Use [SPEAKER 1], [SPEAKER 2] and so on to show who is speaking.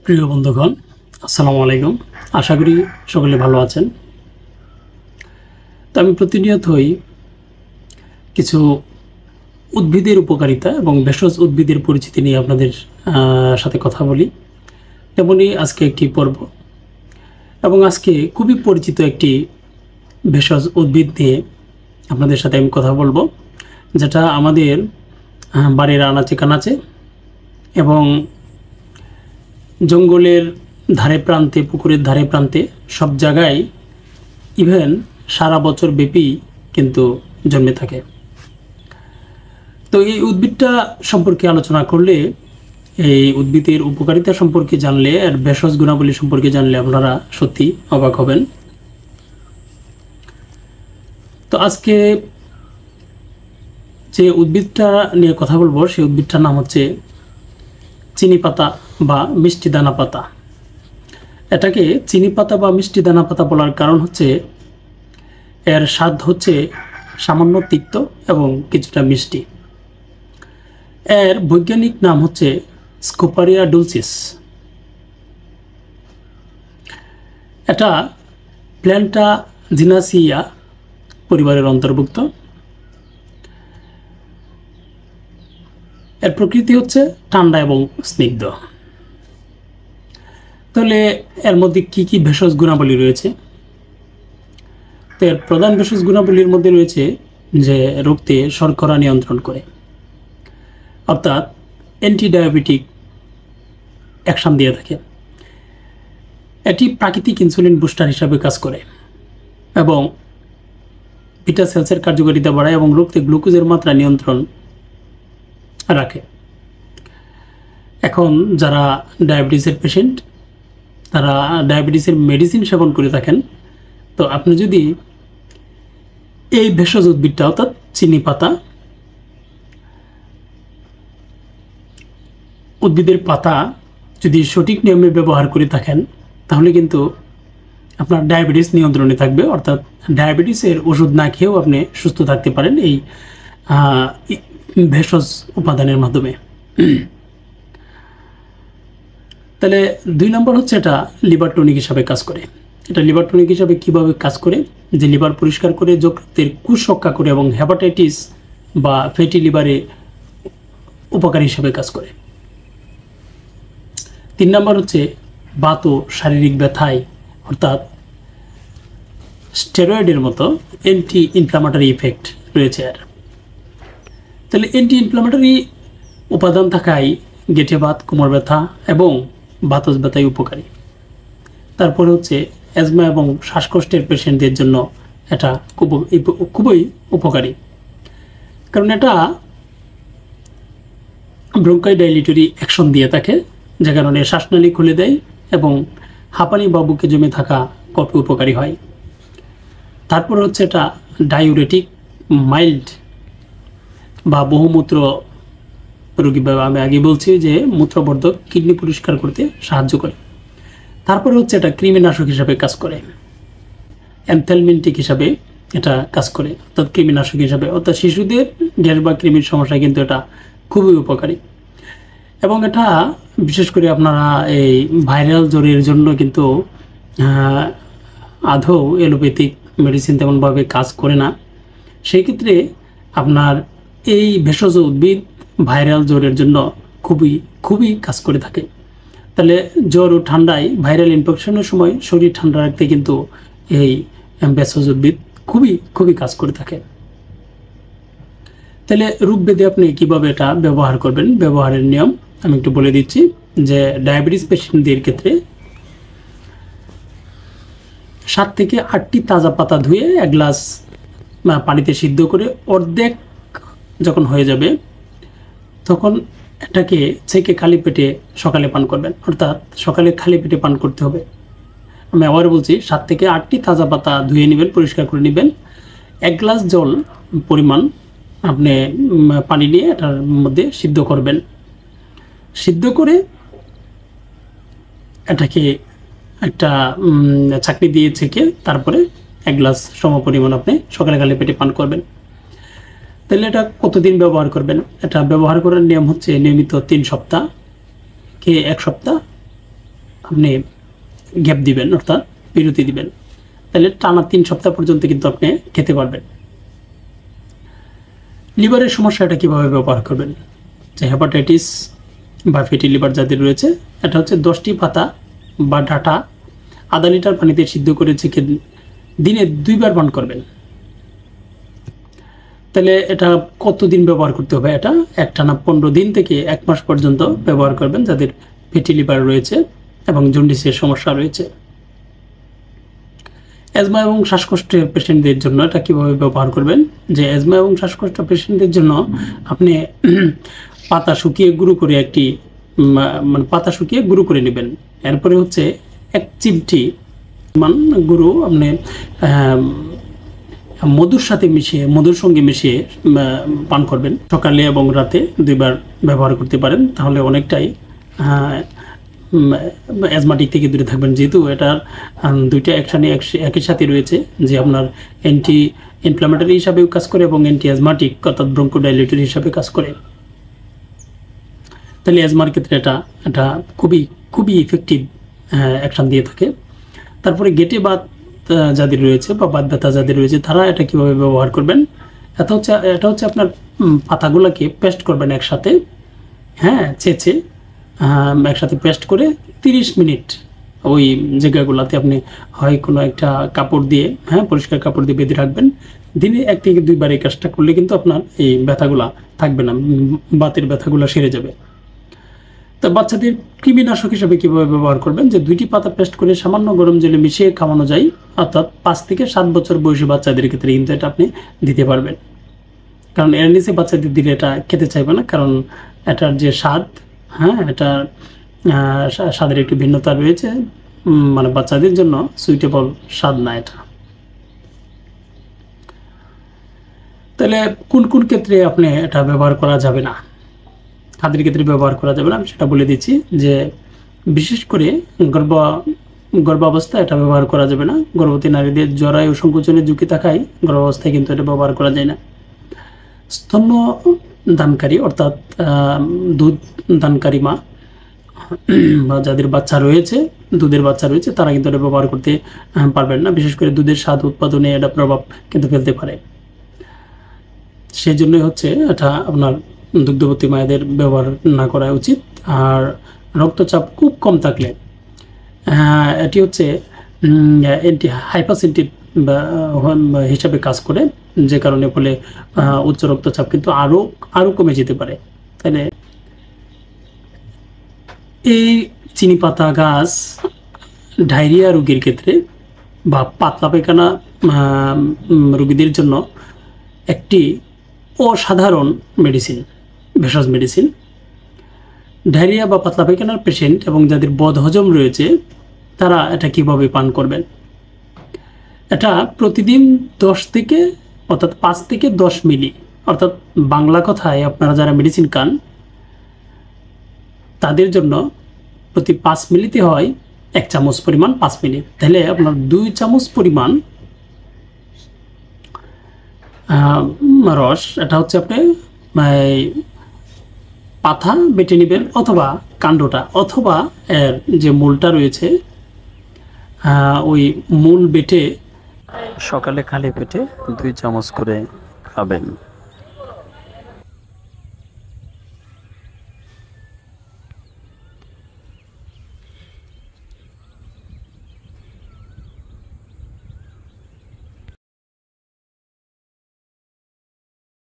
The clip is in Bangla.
[SPEAKER 1] প্রিয় বন্ধুগণ, আসসালামু আলাইকুম। আশা করি সকলে ভালো আছেন। তো আমি প্রতিনিয়তই কিছু উদ্ভিদের উপকারিতা এবং ভেষজ উদ্ভিদের পরিচিতি নিয়ে আপনাদের সাথে কথা বলি। তেমনি আজকে একটি পর্ব, এবং আজকে খুবই পরিচিত একটি ভেষজ উদ্ভিদ নিয়ে আপনাদের সাথে আমি কথা বলবো, যেটা আমাদের বাড়ির আনাচে কানাচে এবং জঙ্গলের ধারে প্রান্তে, পুকুরের ধারে প্রান্তে সব জায়গায়, ইভেন সারা বছর ব্যাপী কিন্তু জন্মে থাকে। তো এই উদ্ভিদটা সম্পর্কে আলোচনা করলে, এই উদ্ভিদের উপকারিতা সম্পর্কে জানলে আর ভেষজ গুণাবলী সম্পর্কে জানলে আপনারা সত্যি অবাক হবেন। তো আজকে যে উদ্ভিদটা নিয়ে কথা বলবো, সেই উদ্ভিদটার নাম হচ্ছে চিনি পাতা বা মিষ্টি দানা পাতা। এটাকে চিনি পাতা বা মিষ্টি দানা পাতা বলার কারণ হচ্ছে এর স্বাদ হচ্ছে সামান্য তিক্ত এবং কিছুটা মিষ্টি। এর বৈজ্ঞানিক নাম হচ্ছে স্কোপারিয়া ডুলসিস। এটা প্ল্যান্টা জিনাসিয়া পরিবারের অন্তর্ভুক্ত। এর প্রকৃতি হচ্ছে ঠান্ডা এবং স্নিগ্ধ। তাহলে এর মধ্যে কি কি ভেষজ গুণাবলী রয়েছে? তো এর প্রধান ভেষজ গুণাবলীর মধ্যে রয়েছে যে রক্তে শর্করা নিয়ন্ত্রণ করে, অর্থাৎ অ্যান্টি ডায়াবেটিক অ্যাকশন দিয়ে থাকে। এটি প্রাকৃতিক ইনসুলিন বুস্টার হিসাবে কাজ করে এবং বিটা সেলসের কার্যকারিতা বাড়ায় এবং রক্তে গ্লুকোজের মাত্রা নিয়ন্ত্রণ রাখে। এখন যারা ডায়াবেটিসের পেশেন্ট, তারা ডায়াবেটিসের মেডিসিন সেবন করে থাকেন, তো আপনি যদি এই ভেষজ উদ্ভিদটা অর্থাৎ চিনি পাতা, উদ্ভিদের পাতা যদি সঠিক নিয়মে ব্যবহার করে থাকেন, তাহলে কিন্তু আপনার ডায়াবেটিস নিয়ন্ত্রণে থাকবে। অর্থাৎ ডায়াবেটিসের ওষুধ না খেয়েও আপনি সুস্থ থাকতে পারেন এই ভেষজ উপাদানের মাধ্যমে। তাহলে 2 নম্বর হচ্ছে এটা লিভার টনিক হিসাবে কাজ করে। এটা লিভার টনিক হিসাবে কীভাবে কাজ করে? যে লিভার পরিষ্কার করে, যকৃতের কুশ রক্ষা করে এবং হেপাটাইটিস বা ফ্যাটি লিভারে উপকারী হিসাবে কাজ করে। 3 নম্বর হচ্ছে বাত ও শারীরিক ব্যথায়, অর্থাৎ স্টেরয়েডের মতো অ্যান্টি ইনফ্লামেটরি ইফেক্ট রয়েছে এর। তাহলে অ্যান্টি ইনফ্লামেটরি উপাদান থাকায় গেঁটে বাত, কোমর ব্যথা এবং বাতাস ব্যথায় উপকারী। তারপরে হচ্ছে অ্যাজমা এবং শ্বাসকষ্টের পেশেন্টদের জন্য এটা খুবই উপকারী, কারণ এটা ব্রঙ্কাইডাইলেটরি অ্যাকশন দিয়ে থাকে, যে কারণে শ্বাসনালী খুলে দেয় এবং হাঁপানি বা বুকে জমে থাকা কফে উপকারী হয়। তারপর হচ্ছে এটা ডায়ুরেটিক মাইল্ড বা বহুমূত্র রোগী, আমি আগে বলছি যে মূত্রবর্ধক, কিডনি পরিষ্কার করতে সাহায্য করে। তারপরে হচ্ছে এটা কৃমিনাশক হিসাবে কাজ করে, অ্যানথেলমিন্টিক হিসাবে এটা কাজ করে, অর্থাৎ কৃমিনাশক হিসাবে। অর্থাৎ শিশুদের গ্যাস বা কৃমির সমস্যায় কিন্তু এটা খুবই উপকারী। এবং এটা বিশেষ করে আপনারা এই ভাইরাল জ্বরের জন্য কিন্তু আদৌ অ্যালোপ্যাথিক মেডিসিন তেমনভাবে কাজ করে না। সেই ক্ষেত্রে আপনার এই ভেষজ উদ্ভিদ ভাইরাল জ্বরের জন্য খুবই কাজ করে থাকে। তাহলে জ্বর ও ঠান্ডায়, ভাইরাল ইনফেকশনের সময় শরীর ঠান্ডা রাখতে কিন্তু এই ভেষজ উদ্ভিদ খুবই কাজ করে থাকে। তাহলে রোগব্যাধি আপনি কীভাবে এটা ব্যবহার করবেন, ব্যবহারের নিয়ম আমি একটু বলে দিচ্ছি। যে ডায়াবেটিস পেশেন্টদের ক্ষেত্রে 7 থেকে 8টি তাজা পাতা ধুয়ে 1 গ্লাস পানিতে সিদ্ধ করে অর্ধেক যখন হয়ে যাবে, তখন এটাকে ছেঁকে খালি পেটে সকালে পান করবেন। অর্থাৎ সকালে খালি পেটে পান করতে হবে। আমি আবার বলছি, 7 থেকে 8টি তাজা পাতা ধুয়ে নেবেন, পরিষ্কার করে নেবেন। 1 গ্লাস জল পরিমাণ আপনি পানি নিয়ে এটার মধ্যে সিদ্ধ করবেন। সিদ্ধ করে এটাকে একটা ছাঁকনি দিয়ে ছেঁকে তারপরে 1 গ্লাস সমপরিমাণ আপনি সকালে খালি পেটে পান করবেন। তাহলে এটা কতদিন ব্যবহার করবেন? এটা ব্যবহার করার নিয়ম হচ্ছে নিয়মিত 3 সপ্তাহ কে 1 সপ্তাহ আপনি গ্যাপ দিবেন, অর্থাৎ বিরতি দিবেন, তাহলে টানা 3 সপ্তাহ পর্যন্ত কিন্তু আপনি খেতে পারবেন। লিভারের সমস্যা এটা কীভাবে ব্যবহার করবেন? যে হেপাটাইটিস বা ফ্যাটি লিভার যাদের রয়েছে, এটা হচ্ছে 10টি পাতা বা ডাঁটা আধা লিটার পানিতে সিদ্ধ করে ছেঁকে দিনে 2 বার পান করবেন। তাহলে এটা কতদিন ব্যবহার করতে হবে? এটা একটানা 15 দিন থেকে 1 মাস পর্যন্ত ব্যবহার করবেন যাদের ফ্যাটি লিভার রয়েছে এবং জন্ডিসের সমস্যা রয়েছে। অ্যাজমা এবং শ্বাসকষ্টের পেশেন্টদের জন্য এটা কীভাবে ব্যবহার করবেন? যে অ্যাজমা এবং শ্বাসকষ্ট পেশেন্টদের জন্য আপনি পাতা শুকিয়ে গুঁড়ো করে মানে পাতা শুকিয়ে গুঁড়ো করে নেবেন। এরপরে হচ্ছে 1 চিমটি গুঁড়ো আপনি মধুর সঙ্গে মিশিয়ে পান করবেন। সকালে এবং রাতে 2 বার ব্যবহার করতে পারেন, তাহলে অনেকটাই অ্যাজমাটিক থেকে দূরে থাকবেন। যেহেতু এটার 2টা অ্যাকশানে একই সাথে রয়েছে, যে আপনার অ্যান্টি ইনফ্ল্যামেটরি হিসাবেও কাজ করে এবং অ্যান্টি অ্যাজমাটিক অর্থাৎ ব্রঙ্কোডাইলেটরি হিসাবে কাজ করে। তাহলে অ্যাজমার ক্ষেত্রে এটা খুবই ইফেক্টিভ অ্যাকশান দিয়ে থাকে। তারপরে গেটে বাত যাদের রয়েছে বা বাত ব্যথা যাদের রয়েছে, তারা এটা কীভাবে ব্যবহার করবেন? এটা হচ্ছে আপনার পাতাগুলোকে পেস্ট করবেন একসাথে, ছেঁচে একসাথে পেস্ট করে 30 মিনিট ওই জায়গাগুলোতে আপনি হয় কোনো একটা কাপড় দিয়ে পরিষ্কার কাপড় দিয়ে বেঁধে রাখবেন। দিনে 1 থেকে 2 বার এই কাজটা করলে কিন্তু আপনার এই ব্যথাগুলা থাকবে না, বাতের ব্যথাগুলো সেরে যাবে। তো বাচ্চাদের কৃমিনাশক হিসেবে কীভাবে ব্যবহার করবেন? যে 2টি পাতা পেস্ট করে সামান্য গরম জলে মিশিয়ে খাওয়ানো যায়, অর্থাৎ 5 থেকে 7 বছর বয়সী বাচ্চাদের ক্ষেত্রে কিন্তু এটা আপনি দিতে পারবেন। কারণ এর নিচে বাচ্চাদের দিলে এটা খেতে চাইবে না, কারণ এটার যে স্বাদ, এটা স্বাদের একটু ভিন্নতা রয়েছে, মানে বাচ্চাদের জন্য সুইটেবল স্বাদ না এটা। তাহলে কোন ক্ষেত্রে আপনি এটা ব্যবহার করা যাবে না, কাদের ক্ষেত্রে ব্যবহার করা যাবে না, আমি সেটা বলে দিচ্ছি। যে বিশেষ করে গর্ভাবস্থায় এটা ব্যবহার করা যাবে না। গর্ভবতী নারীদের জরায়ু সংকোচনের ঝুঁকি থাকায় গর্ভাবস্থায় কিন্তু এটা ব্যবহার করা যায় না। স্তন্য দানকারী অর্থাৎ দুধ দানকারী মা বা যাদের বাচ্চা রয়েছে, দুধের বাচ্চা রয়েছে, তারা কিন্তু এটা ব্যবহার করতে পারবেন না। বিশেষ করে দুধের স্বাদ উৎপাদনে এটা প্রভাব কিন্তু ফেলতে পারে। সেই জন্যই হচ্ছে এটা আপনার দুগ্ধবতী মায়েদের ব্যবহার না করা উচিত। আর রক্তচাপ খুব কম থাকলে এটি হচ্ছে অ্যান্টি হাইপারটেনসিভ হিসাবে কাজ করে, যে কারণে ফলে উচ্চ রক্তচাপ কিন্তু আরও কমে যেতে পারে। তাহলে এই চিনি পাতা গাছ ডায়রিয়া রোগীর ক্ষেত্রে বা পাতলা পায়খানা রোগীদের জন্য একটি অসাধারণ মেডিসিন, ভেষজ মেডিসিন। ডায়রিয়া বা পাতলা পায়খানার পেশেন্ট এবং যাদের বদহজম রয়েছে, তারা এটা কীভাবে পান করবেন? এটা প্রতিদিন 5 থেকে 10 মিলি, অর্থাৎ বাংলা কথায় আপনারা যারা মেডিসিন খান তাদের জন্য প্রতি 5 মিলিতে হয় 1 চামচ পরিমাণ 5 মিলি। তাহলে আপনার 2 চামচ পরিমাণ রস, এটা হচ্ছে আপনি পাতা বেটে নেবেন, অথবা কাণ্ডটা, অথবা এর যে মূলটা রয়েছে ওই মূল বেটে সকালে খালি পেটে 2 চামচ করে খাবেন।